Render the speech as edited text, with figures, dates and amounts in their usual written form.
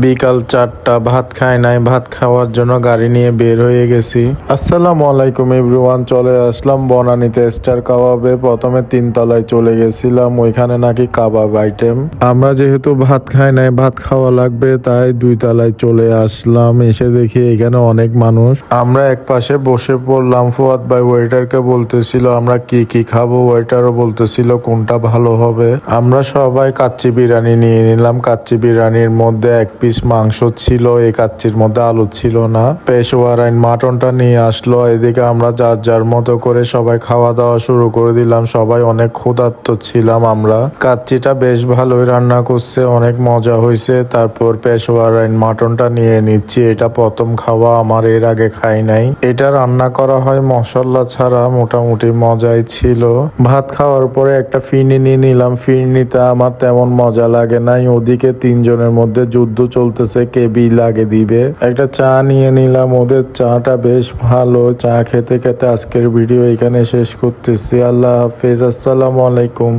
বিকাল 4টা, ভাত খাই নাই, ভাত খাওয়ার জন্য গাড়ি নিয়ে বের হয়ে গেছি। আসসালামু আলাইকুম এভরিওয়ান, চলে আসলাম বনানীতে স্টার কাবাবে। প্রথমে 3 তলায় চলে গেছিলাম, ওইখানে নাকি কাবাব আইটেম। আমরা যেহেতু ভাত খাই নাই, ভাত খাওয়া লাগবে, তাই 2 তলায় চলে আসলাম। এসে দেখি এখানে অনেক মানুষ। আমরা এক পাশে বসে পড়লাম। ফুয়াদ ভাই ওয়েটারকে বলতেছিল আমরা কি কি খাবো, ওয়েটারও বলতেছিল কোনটা ভালো হবে। আমরা সবাই কাচ্চি বিরিয়ানি নিয়ে নিলাম। কাচ্চি বিরিয়ানির মধ্যে 1 পিস মাংস ছিল, এই কাচ্চির মধ্যে আলু ছিল না। পেশোয়ারাইন মাটনটা নিয়ে আসলো। এদিকে আমরা যার যার মতো করে সবাই খাওয়া দাওয়া শুরু করে দিলাম। সবাই অনেক ক্ষুধার্ত ছিলাম আমরা। কাচ্চিটা বেশ ভালোই রান্না করছে, অনেক মজা হয়েছে। তারপর পেশোয়ারাইন মাটনটা নিয়ে নিচ্ছি, এটা প্রথম খাওয়া আমার, এর আগে খাই নাই। এটা রান্না করা হয় মশলা ছাড়া, মোটামুটি মজাই ছিল। ভাত খাওয়ার পরে একটা ফিরনি নিয়ে নিলাম। ফিরনিটা আমার তেমন মজা লাগে নাই। ওদিকে 3 জনের মধ্যে যুদ্ধ চলতেছে, কে বিল আগে দিবে। একটা চা নিয়ে নিলাম, ওদের চাটা বেশ ভালো। চা খেতে খেতে আজকের ভিডিও এখানে শেষ করতেছি। আল্লাহ হাফেজ, আসসালামু আলাইকুম।